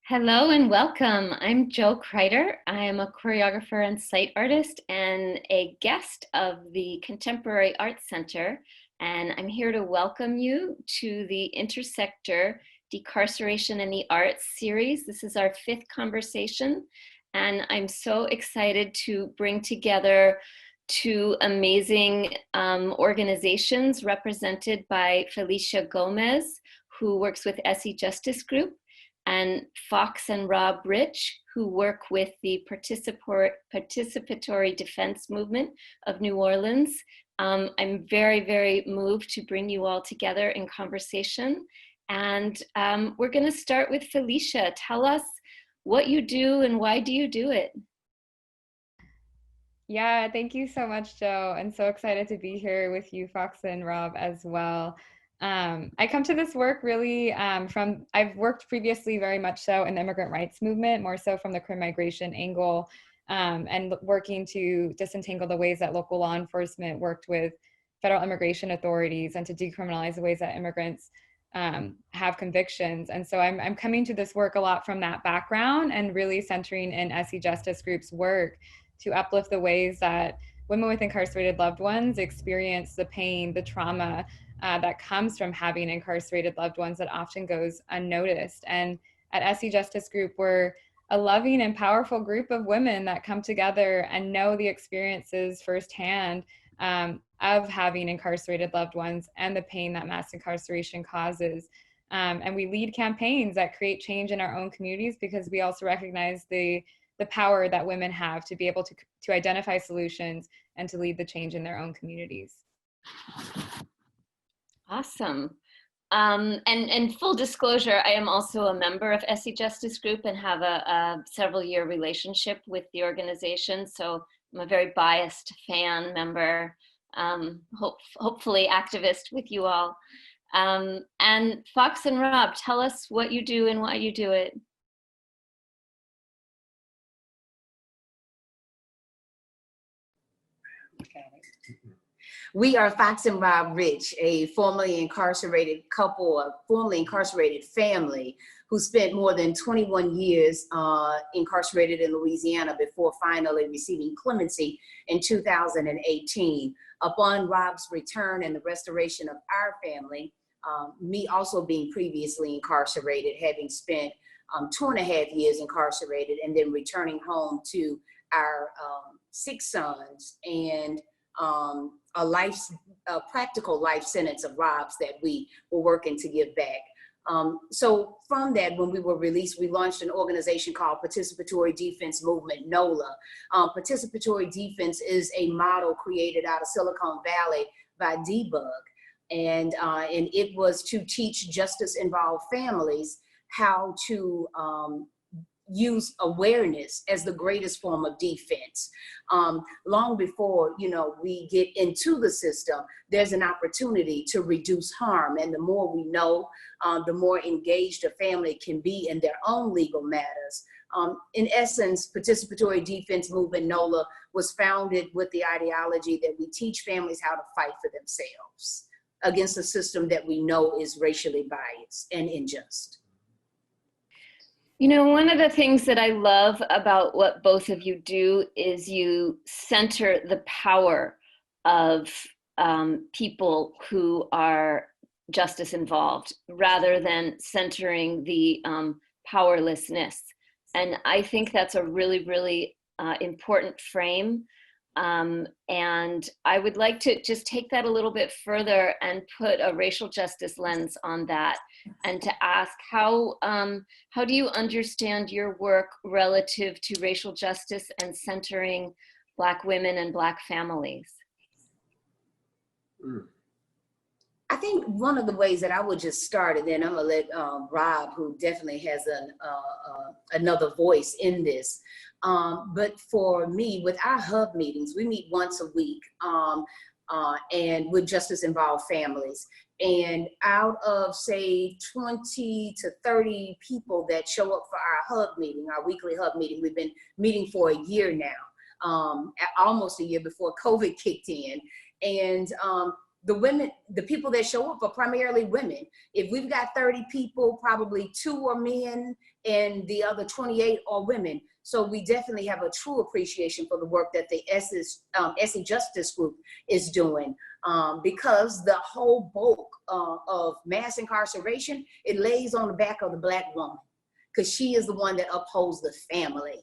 Hello and welcome. I'm Jo Kreiter. I am a choreographer and sight artist and a guest of the Contemporary Arts Center. And I'm here to welcome you to the Intersector Decarceration in the Arts series. This is our 5th conversation. And I'm so excited to bring together two amazing organizations represented by Felicia Gomez, who works with Essie Justice Group, and Fox&Rob Rich, who work with the Participatory Defense Movement of New Orleans. I'm very, very moved to bring you all together in conversation. And we're gonna start with Felicia. Tell us what you do and why do you do it? Yeah, thank you so much, Jo. I'm so excited to be here with you, Fox&Rob, as well. I come to this work really I've worked previously very much so in the immigrant rights movement, more so from the queer migration angle, and working to disentangle the ways that local law enforcement worked with federal immigration authorities and to decriminalize the ways that immigrants have convictions. And so I'm coming to this work a lot from that background and really centering in Essie Justice Group's work to uplift the ways that women with incarcerated loved ones experience the pain, the trauma that comes from having incarcerated loved ones that often goes unnoticed. And at Essie Justice Group, we're a loving and powerful group of women that come together and know the experiences firsthand of having incarcerated loved ones and the pain that mass incarceration causes. And we lead campaigns that create change in our own communities because we also recognize the power that women have to be able to identify solutions and to lead the change in their own communities. Awesome. And full disclosure, I am also a member of Essie Justice Group and have a several-year relationship with the organization. So I'm a very biased fan member, hopefully activist with you all. And Fox&Rob, tell us what you do and why you do it. We are Fox&Rob Rich, a formerly incarcerated couple, a formerly incarcerated family who spent more than 21 years incarcerated in Louisiana before finally receiving clemency in 2018. Upon Rob's return and the restoration of our family, me also being previously incarcerated, having spent 2.5 years incarcerated and then returning home to our 6 sons and a practical life sentence of Rob's that we were working to give back. So from that, when we were released, we launched an organization called Participatory Defense Movement, NOLA. Participatory defense is a model created out of Silicon Valley by Debug. And it was to teach justice-involved families how to use awareness as the greatest form of defense. Long before, we get into the system, there's an opportunity to reduce harm. And the more we know, the more engaged a family can be in their own legal matters. In essence, Participatory Defense Movement, NOLA, was founded with the ideology that we teach families how to fight for themselves against a system that we know is racially biased and unjust. You know, one of the things that I love about what both of you do is you center the power of people who are justice involved rather than centering the powerlessness. And I think that's a really, really important frame. And I would like to just take that a little bit further and put a racial justice lens on that and to ask how do you understand your work relative to racial justice and centering Black women and Black families? I think one of the ways that I would just start, and then I'm gonna let Rob, who definitely has another voice in this. But for me, with our hub meetings, we meet once a week and with justice involved families. And out of say 20 to 30 people that show up for our hub meeting, our weekly hub meeting, we've been meeting for a year now, almost a year before COVID kicked in. And the women, the people that show up are primarily women. If we've got 30 people, probably 2 are men and the other 28 are women. So we definitely have a true appreciation for the work that the Essie Justice Group is doing, because the whole bulk of mass incarceration, it lays on the back of the Black woman, because she is the one that upholds the family.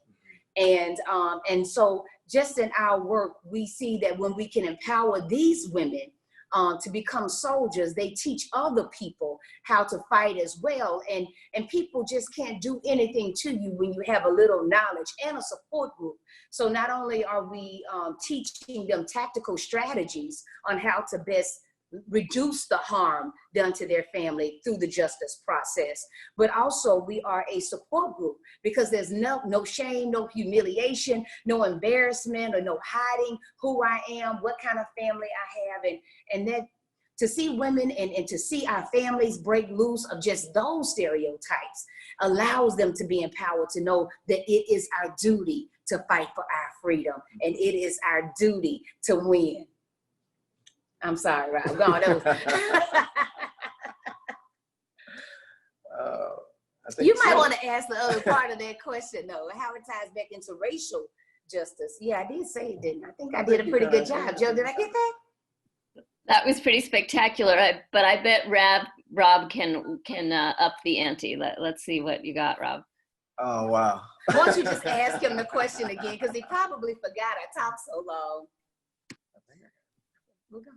And so just in our work, we see that when we can empower these women to become soldiers, they teach other people how to fight as well. And people just can't do anything to you when you have a little knowledge and a support group. So not only are we teaching them tactical strategies on how to best reduce the harm done to their family through the justice process, but also we are a support group, because there's no shame, no humiliation, no embarrassment, or no hiding who I am, what kind of family I have. And that to see women and to see our families break loose of just those stereotypes allows them to be empowered to know that it is our duty to fight for our freedom, and it is our duty to win. I'm sorry, Rob. You might want to ask the other part of that question, though, how it ties back into racial justice. Yeah, I did say it, didn't I? I think I did a pretty good job. Joe, did I get that? That was pretty spectacular, but I bet Rob can up the ante. Let's see what you got, Rob. Oh, wow. Why don't you just ask him the question again, because he probably forgot I talked so long. We'll go.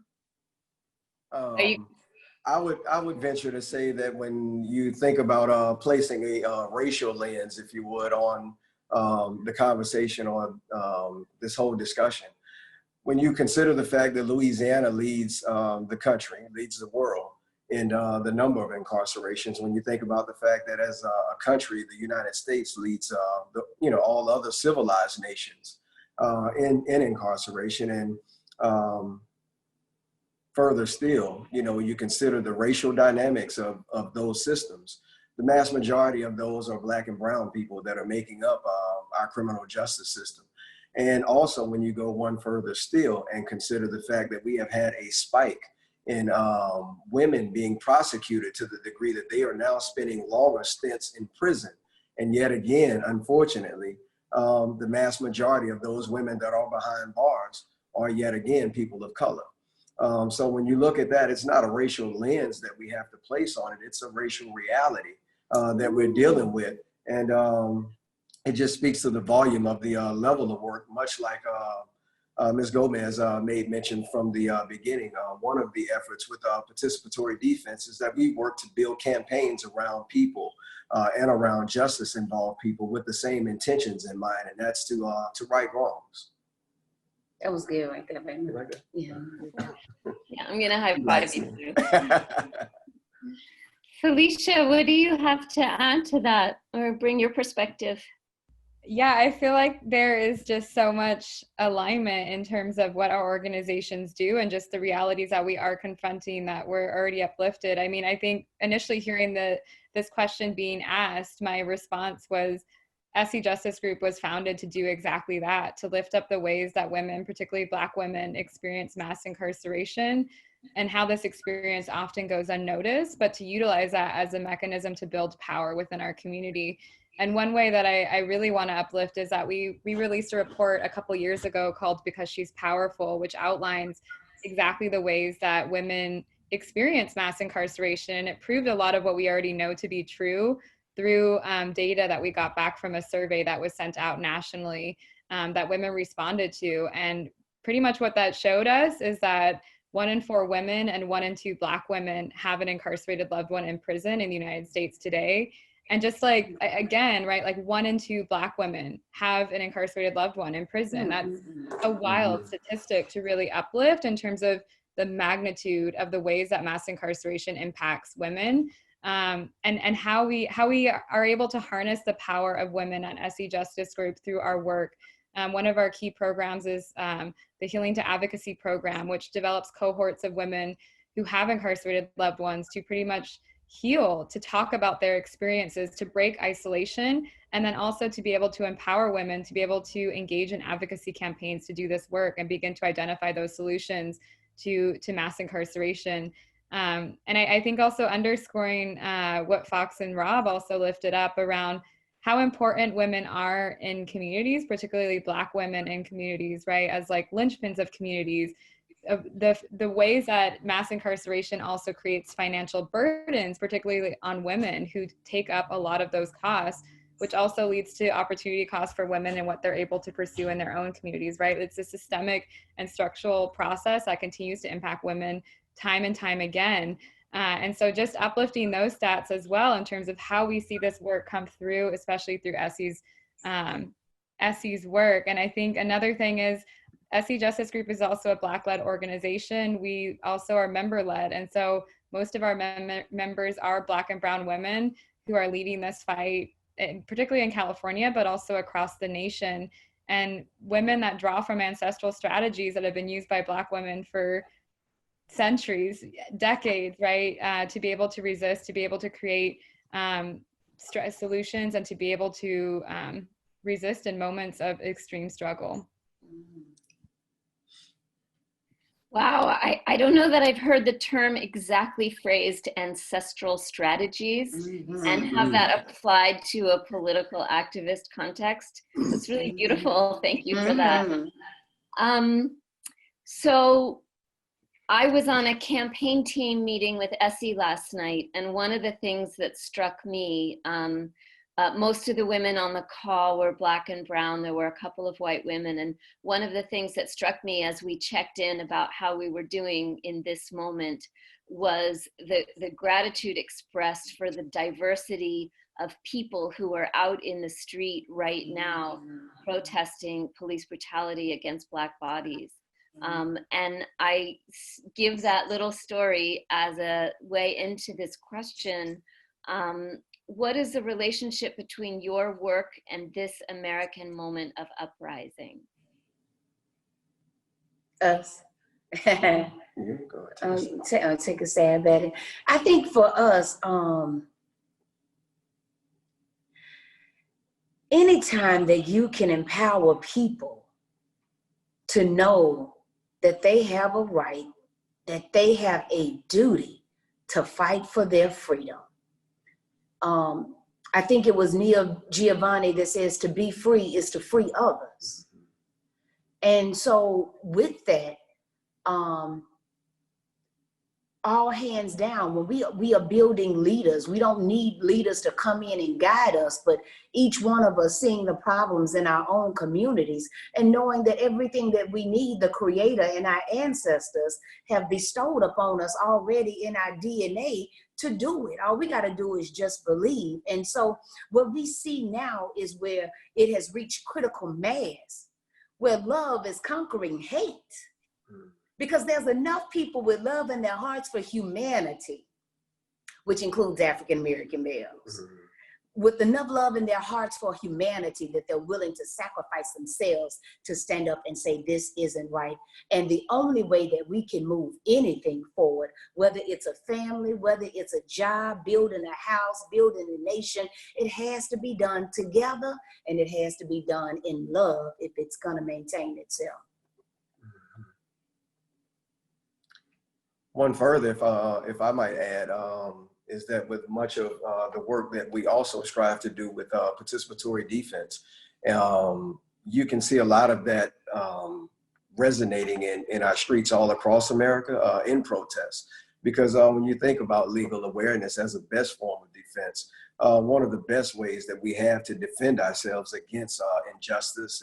I would venture to say that when you think about placing a racial lens, if you would, on the conversation, on this whole discussion, when you consider the fact that Louisiana leads the country, leads the world in the number of incarcerations, when you think about the fact that as a country, the United States leads all other civilized nations in incarceration, and further still, you consider the racial dynamics of those systems. The mass majority of those are Black and brown people that are making up our criminal justice system. And also, when you go one further still and consider the fact that we have had a spike in women being prosecuted to the degree that they are now spending longer stints in prison. And yet again, unfortunately, the mass majority of those women that are behind bars are yet again people of color. So when you look at that, it's not a racial lens that we have to place on it. It's a racial reality that we're dealing with. And it just speaks to the volume of the level of work, much like Ms. Gomez made mention from the beginning. One of the efforts with participatory defense is that we work to build campaigns around people and around justice-involved people with the same intentions in mind, and that's to right wrongs. That was good right there, baby. You like that? Yeah. Yeah, I'm gonna high five you too. Felicia, what do you have to add to that, or bring your perspective? Yeah, I feel like there is just so much alignment in terms of what our organizations do and just the realities that we are confronting that we're already uplifted. I mean, I think initially hearing this question being asked, my response was Essie Justice Group was founded to do exactly that, to lift up the ways that women, particularly Black women, experience mass incarceration and how this experience often goes unnoticed, but to utilize that as a mechanism to build power within our community. And one way that I really want to uplift is that we released a report a couple years ago called Because She's Powerful, which outlines exactly the ways that women experience mass incarceration. And it proved a lot of what we already know to be true through data that we got back from a survey that was sent out nationally that women responded to. And pretty much what that showed us is that 1 in 4 women and 1 in 2 Black women have an incarcerated loved one in prison in the United States today. And just like, again, right, like 1 in 2 Black women have an incarcerated loved one in prison. That's a wild statistic to really uplift in terms of the magnitude of the ways that mass incarceration impacts women. And how we are able to harness the power of women at Essie Justice Group through our work. One of our key programs is the Healing to Advocacy program, which develops cohorts of women who have incarcerated loved ones to pretty much heal, to talk about their experiences, to break isolation, and then also to be able to empower women to be able to engage in advocacy campaigns to do this work and begin to identify those solutions to mass incarceration. And I think also underscoring what Fox and Rob also lifted up around how important women are in communities, particularly Black women in communities, right? As like linchpins of communities, the ways that mass incarceration also creates financial burdens, particularly on women who take up a lot of those costs, which also leads to opportunity costs for women and what they're able to pursue in their own communities, right? It's a systemic and structural process that continues to impact women time and time again. And so just uplifting those stats as well in terms of how we see this work come through, especially through Essie's work. And I think another thing is Essie Justice Group is also a Black-led organization. We also are member-led. And so most of our members are Black and brown women who are leading this fight, particularly in California, but also across the nation. And women that draw from ancestral strategies that have been used by Black women for centuries, decades, right? To be able to resist, to be able to create stress solutions, and to be able to resist in moments of extreme struggle. Wow, I don't know that I've heard the term exactly phrased ancestral strategies and have that applied to a political activist context. It's really beautiful. Thank you for that. So I was on a campaign team meeting with Essie last night, and one of the things that struck me, most of the women on the call were Black and brown. There were a couple of white women. And one of the things that struck me as we checked in about how we were doing in this moment was the gratitude expressed for the diversity of people who are out in the street right now protesting police brutality against Black bodies. And I give that little story as a way into this question. What is the relationship between your work and this American moment of uprising? Us. Take a stab at it. I think for us, anytime that you can empower people to know that they have a right, that they have a duty to fight for their freedom. I think it was Neil Giovanni that says to be free is to free others. And so with that, all hands down, when we are building leaders, we don't need leaders to come in and guide us, but each one of us seeing the problems in our own communities and knowing that everything that we need, the Creator and our ancestors have bestowed upon us already in our DNA to do it. All we got to do is just believe. And so what we see now is where it has reached critical mass, where love is conquering hate. Because there's enough people with love in their hearts for humanity, which includes African-American males, with enough love in their hearts for humanity that they're willing to sacrifice themselves to stand up and say, this isn't right. And the only way that we can move anything forward, whether it's a family, whether it's a job, building a house, building a nation, it has to be done together, and it has to be done in love if it's going to maintain itself. One further, if I might add, is that with much of the work that we also strive to do with participatory defense, you can see a lot of that resonating in our streets all across America in protests. Because when you think about legal awareness as a best form of defense, one of the best ways that we have to defend ourselves against injustice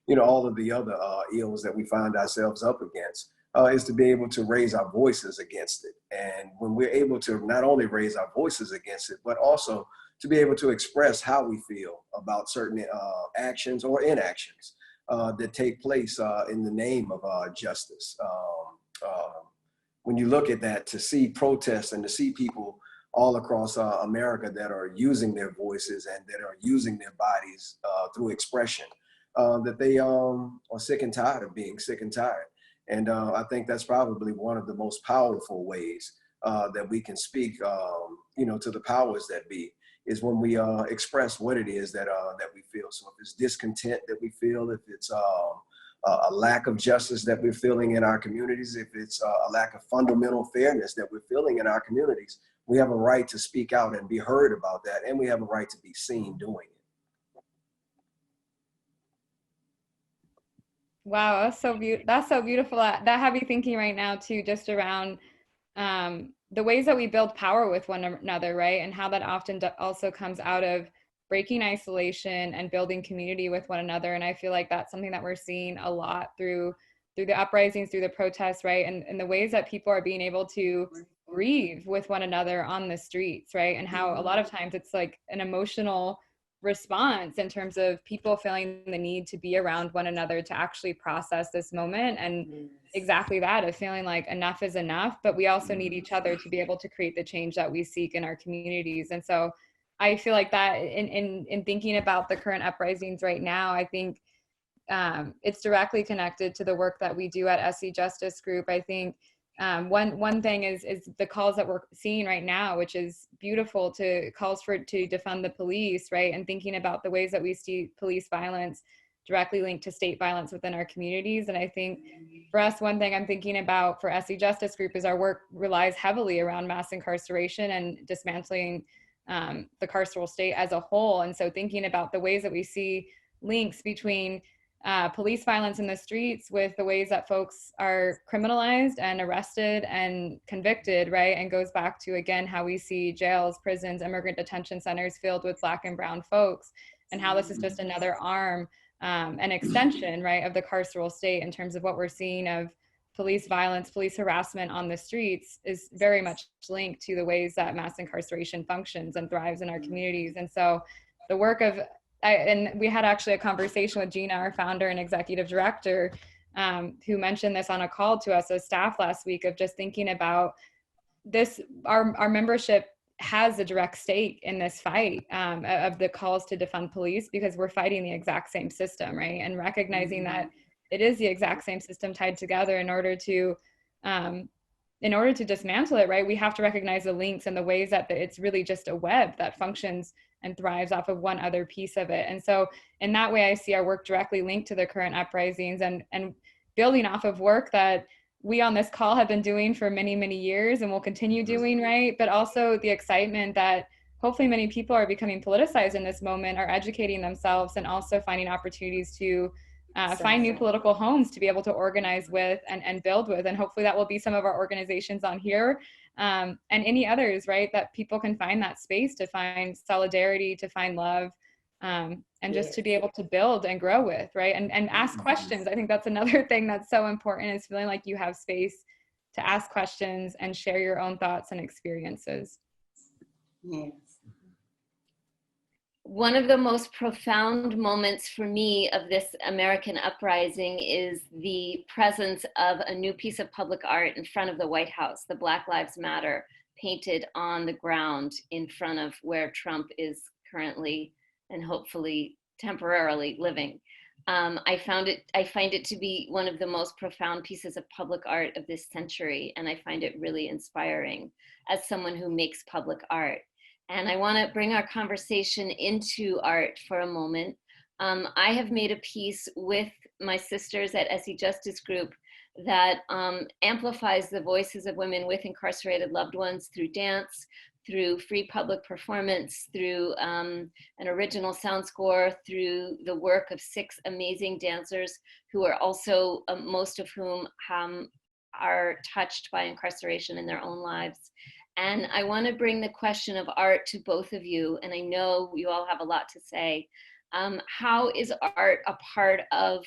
and all of the other ills that we find ourselves up against is to be able to raise our voices against it. And when we're able to not only raise our voices against it, but also to be able to express how we feel about certain actions or inactions that take place in the name of justice. When you look at that, to see protests and to see people all across America that are using their voices and that are using their bodies through expression, that they are sick and tired of being sick and tired. And I think that's probably one of the most powerful ways that we can speak, to the powers that be, is when we express what it is that we feel. So if it's discontent that we feel, if it's a lack of justice that we're feeling in our communities, if it's a lack of fundamental fairness that we're feeling in our communities, we have a right to speak out and be heard about that, and we have a right to be seen doing it. Wow, that's so beautiful. That have me thinking right now too, just around the ways that we build power with one another, right? And how that often also comes out of breaking isolation and building community with one another. And I feel like that's something that we're seeing a lot through the uprisings, through the protests, right? And the ways that people are being able to grieve with one another on the streets, right? And how a lot of times it's like an emotional response in terms of people feeling the need to be around one another to actually process this moment, and exactly that, of feeling like enough is enough, but we also need each other to be able to create the change that we seek in our communities. And so I feel like that in thinking about the current uprisings right now, I think it's directly connected to the work that we do at Essie Justice Group. I think one thing is the calls that we're seeing right now, which is beautiful, to calls to defund the police, right? And thinking about the ways that we see police violence directly linked to state violence within our communities. And I think for us, one thing I'm thinking about for Essie Justice Group is our work relies heavily around mass incarceration and dismantling the carceral state as a whole. And so thinking about the ways that we see links between police violence in the streets with the ways that folks are criminalized and arrested and convicted, right? And goes back to, again, how we see jails, prisons, immigrant detention centers filled with Black and brown folks, and how this is just another arm, an extension, right, of the carceral state in terms of what we're seeing of police violence, police harassment on the streets is very much linked to the ways that mass incarceration functions and thrives in our communities. And so the work of and we had actually a conversation with Gina, our founder and executive director, who mentioned this on a call to us as staff last week, of just thinking about this, our membership has a direct stake in this fight of the calls to defund police, because we're fighting the exact same system, right? And recognizing that it is the exact same system tied together in order to dismantle it, right? We have to recognize the links and the ways that it's really just a web that functions and thrives off of one other piece of it. And so in that way, I see our work directly linked to the current uprisings and building off of work that we on this call have been doing for many, many years and will continue doing, right? But also the excitement that hopefully many people are becoming politicized in this moment, are educating themselves, and also finding opportunities to find new political homes to be able to organize with and build with. And hopefully that will be some of our organizations on here, and any others, right? That people can find that space to find solidarity, to find love, and just to be able to build and grow with, right? And ask questions. I think that's another thing that's so important, is feeling like you have space to ask questions and share your own thoughts and experiences. Yes. One of the most profound moments for me of this American uprising is the presence of a new piece of public art in front of the White House, the Black Lives Matter, painted on the ground in front of where Trump is currently and hopefully temporarily living. I find it to be one of the most profound pieces of public art of this century, and I find it really inspiring as someone who makes public art. And I want to bring our conversation into art for a moment. I have made a piece with my sisters at Essie Justice Group that amplifies the voices of women with incarcerated loved ones through dance, through free public performance, through an original sound score, through the work of 6 amazing dancers who are also, most of whom are touched by incarceration in their own lives. And I want to bring the question of art to both of you, and I know you all have a lot to say. How is art a part of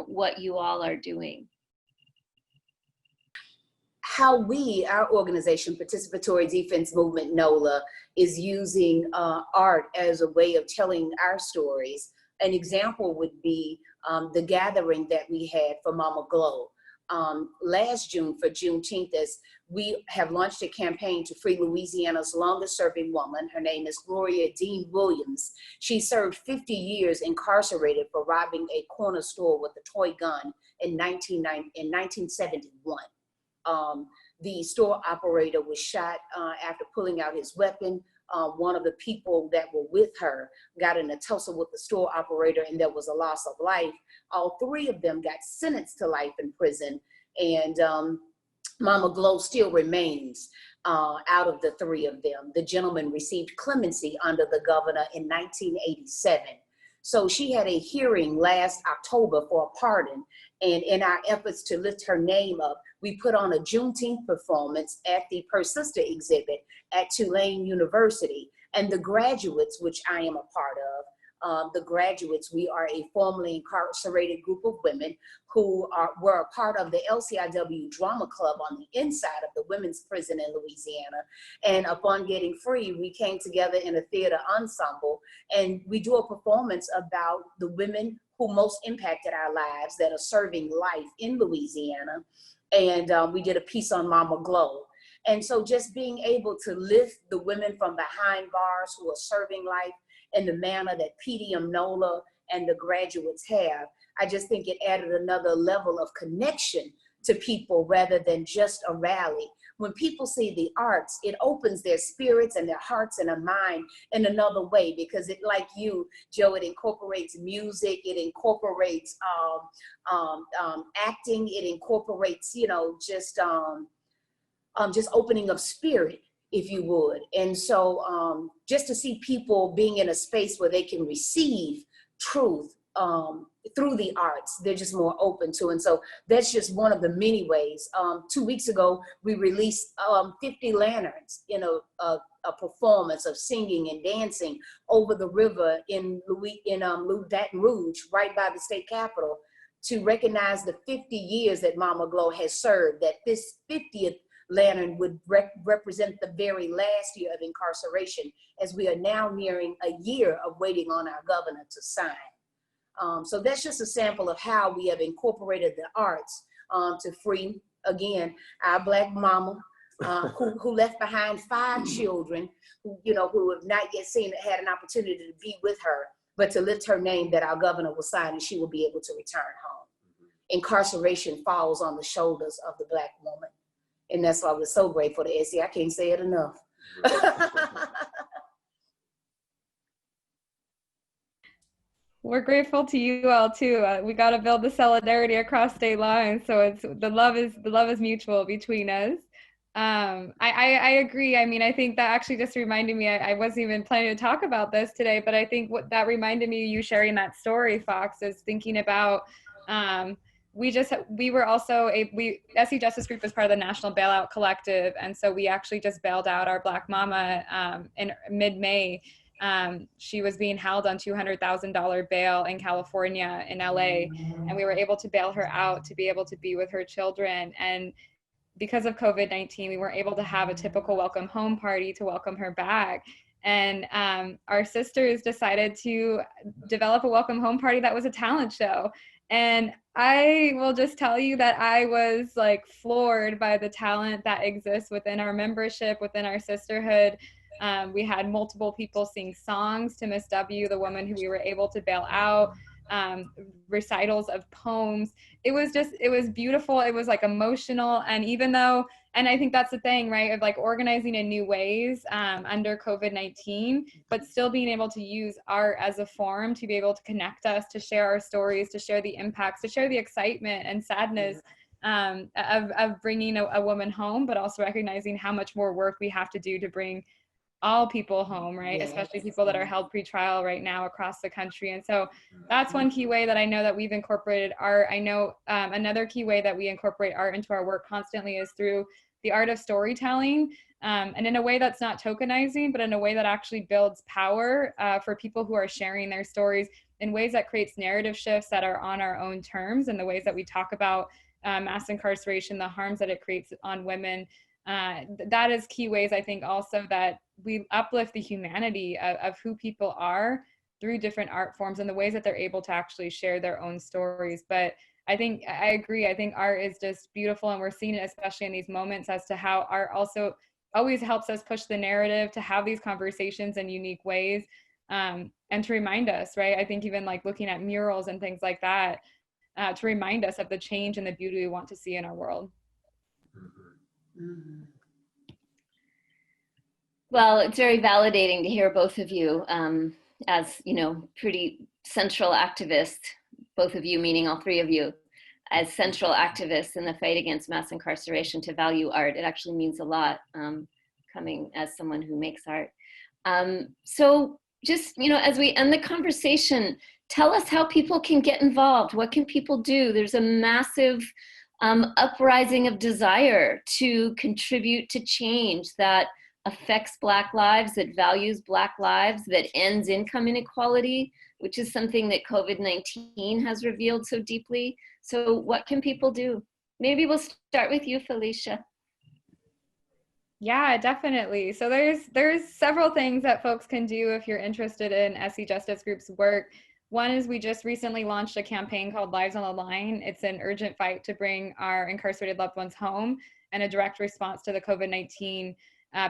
what you all are doing? How our organization, Participatory Defense Movement NOLA, is using art as a way of telling our stories. An example would be the gathering that we had for Mama Glow. Last June, for Juneteenth, as we have launched a campaign to free Louisiana's longest serving woman. Her name is Gloria Dean Williams. She served 50 years incarcerated for robbing a corner store with a toy gun in 1971. The store operator was shot after pulling out his weapon. One of the people that were with her got in a tussle with the store operator, and there was a loss of life. All three of them got sentenced to life in prison, and Mama Glow still remains out of the three of them. The gentleman received clemency under the governor in 1987. So she had a hearing last October for a pardon. And in our efforts to lift her name up, we put on a Juneteenth performance at the Persista exhibit at Tulane University. And the graduates, which I am a part of, the graduates, we are a formerly incarcerated group of women who were a part of the LCIW drama club on the inside of the women's prison in Louisiana. And upon getting free, we came together in a theater ensemble, and we do a performance about the women who most impacted our lives that are serving life in Louisiana. And we did a piece on Mama Glow. And so just being able to lift the women from behind bars who are serving life in the manner that PDMNola and the graduates have, I just think it added another level of connection to people rather than just a rally. When people see the arts, it opens their spirits and their hearts and their mind in another way, because it, like you, Jo, it incorporates music, it incorporates acting, it incorporates, you know, just opening of spirit, if you would. And so just to see people being in a space where they can receive truth through the arts, they're just more open to. And so that's just one of the many ways. 2 weeks ago, we released 50 lanterns in a performance of singing and dancing over the river in Baton Rouge, right by the state capitol, to recognize the 50 years that Mama Glow has served, that this 50th lantern would represent the very last year of incarceration, as we are now nearing a year of waiting on our governor to sign. So that's just a sample of how we have incorporated the arts to free, again, our Black mama who left behind 5 children who have not yet had an opportunity to be with her, but to lift her name that our governor will sign and she will be able to return home. Incarceration falls on the shoulders of the Black woman. And that's why we're so grateful to Essie. I can't say it enough. We're grateful to you all too. We got to build the solidarity across state lines, so it's the love is mutual between us. I agree. I mean, I think that actually just reminded me. I wasn't even planning to talk about this today, but I think what that reminded me, you sharing that story, Fox, is thinking about. We were also Essie Justice Group was part of the National Bailout Collective, and so we actually just bailed out our Black mama in mid-May. She was being held on $200,000 bail in California, in LA, and we were able to bail her out to be able to be with her children. And because of COVID-19, we weren't able to have a typical welcome home party to welcome her back. And our sisters decided to develop a welcome home party that was a talent show. And I will just tell you that I was like floored by the talent that exists within our membership, within our sisterhood. We had multiple people sing songs to Miss W, the woman who we were able to bail out, recitals of poems. It was beautiful. It was like emotional. And I think that's the thing, right? Of like organizing in new ways under COVID-19, but still being able to use art as a form to be able to connect us, to share our stories, to share the impacts, to share the excitement and sadness of bringing a woman home, but also recognizing how much more work we have to do to bring all people home, right? Yes. Especially people that are held pretrial right now across the country. And so that's one key way that I know that we've incorporated art. I know another key way that we incorporate art into our work constantly is through the art of storytelling, and in a way that's not tokenizing, but in a way that actually builds power for people who are sharing their stories in ways that creates narrative shifts that are on our own terms, and the ways that we talk about mass incarceration, the harms that it creates on women. That is key ways, I think, also that we uplift the humanity of who people are through different art forms and the ways that they're able to actually share their own stories. But I agree. I think art is just beautiful, and we're seeing it especially in these moments as to how art also always helps us push the narrative to have these conversations in unique ways, and to remind us, right? I think even like looking at murals and things like that, to remind us of the change and the beauty we want to see in our world. Mhm. Well, it's very validating to hear both of you as, you know, pretty central activists, both of you, meaning all three of you, as central activists in the fight against mass incarceration, to value art. It actually means a lot, coming as someone who makes art. So just, you know, as we end the conversation, tell us how people can get involved. What can people do? There's a massive uprising of desire to contribute to change that affects Black lives, that values Black lives, that ends income inequality, which is something that COVID-19 has revealed so deeply. So what can people do? Maybe we'll start with you, Felicia. Yeah, definitely. So there's several things that folks can do if you're interested in Essie Justice Group's work. One is we just recently launched a campaign called Lives on the Line. It's an urgent fight to bring our incarcerated loved ones home, and a direct response to the COVID-19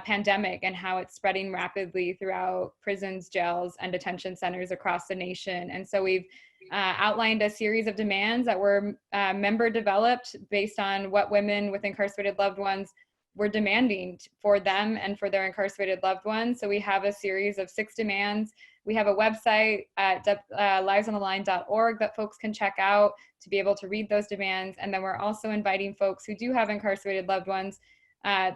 pandemic and how it's spreading rapidly throughout prisons, jails, and detention centers across the nation. And so we've outlined a series of demands that were member developed based on what women with incarcerated loved ones were demanding for them and for their incarcerated loved ones. So we have a series of 6 demands. We have a website at livesontheline.org that folks can check out to be able to read those demands. And then we're also inviting folks who do have incarcerated loved ones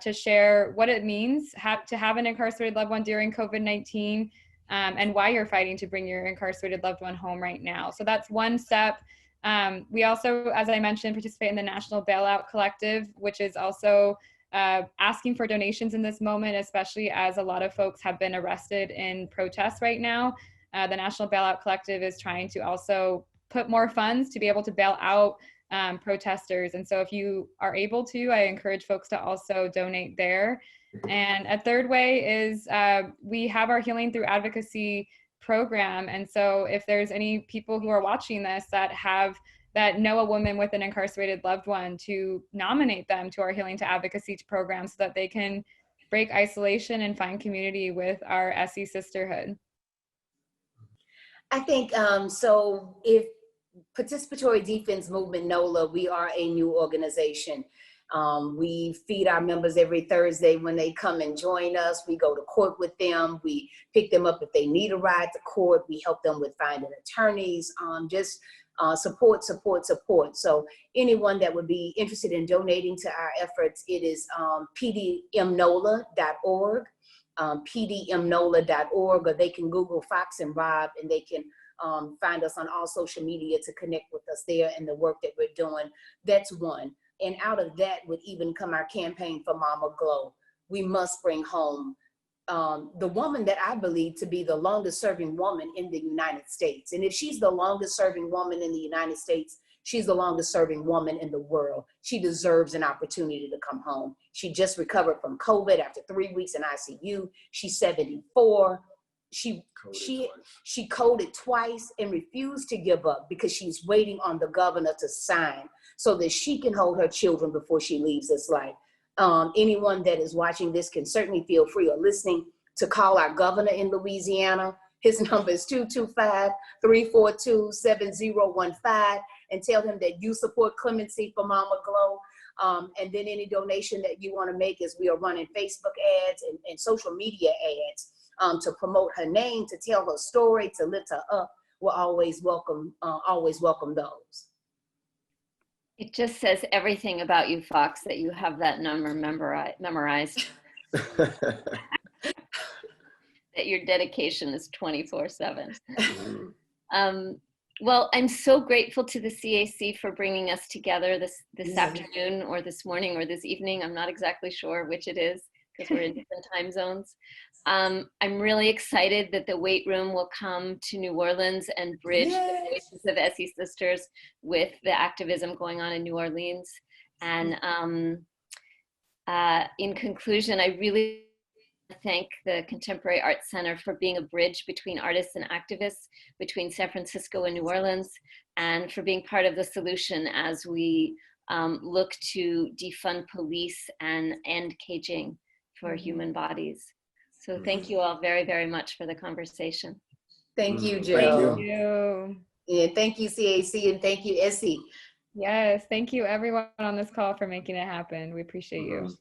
to share what it means to have an incarcerated loved one during COVID-19, and why you're fighting to bring your incarcerated loved one home right now. So that's one step. We also, as I mentioned, participate in the National Bailout Collective, which is also asking for donations in this moment, especially as a lot of folks have been arrested in protests right now. The National Bailout Collective is trying to also put more funds to be able to bail out protesters. And so if you are able to, I encourage folks to also donate there. And a third way is we have our Healing Through Advocacy program. And so if there's any people who are watching this that know a woman with an incarcerated loved one, to nominate them to our Healing to Advocacy program so that they can break isolation and find community with our Essie sisterhood. I think so. If Participatory Defense Movement NOLA, we are a new organization. We feed our members every Thursday when they come and join us. We go to court with them. We pick them up if they need a ride to court. We help them with finding attorneys. Support. So anyone that would be interested in donating to our efforts, it is PDMNola.org, PDMNola.org, or they can Google Fox&Rob, and they can find us on all social media to connect with us there and the work that we're doing. That's one. And out of that would even come our campaign for Mama Glow. We must bring home the woman that I believe to be the longest serving woman in the United States. And if she's the longest serving woman in the United States, she's the longest serving woman in the world. She deserves an opportunity to come home. She just recovered from COVID after 3 weeks in ICU. She's 74. She coded twice and refused to give up because she's waiting on the governor to sign so that she can hold her children before she leaves this life. Anyone that is watching this can certainly feel free or listening to call our governor in Louisiana. His number is 225-342-7015, and tell him that you support clemency for Mama Glow. And then any donation that you want to make, as we are running Facebook ads and social media ads to promote her name, to tell her story, to lift her up. We'll always welcome those. It just says everything about you, Fox, that you have that number memorized. That your dedication is 24/7. Well, I'm so grateful to the CAC for bringing us together this afternoon or this morning or this evening. I'm not exactly sure which it is because we're in different time zones. I'm really excited that the Weight Room will come to New Orleans and bridge the voices of Essie sisters with the activism going on in New Orleans. And in conclusion, I really thank the Contemporary Arts Center for being a bridge between artists and activists, between San Francisco and New Orleans, and for being part of the solution as we look to defund police and end caging for human bodies. So thank you all very, very much for the conversation. Thank you, Jo. Thank you. Yeah, thank you, CAC, and thank you, Essie. Yes, thank you everyone on this call for making it happen. We appreciate you.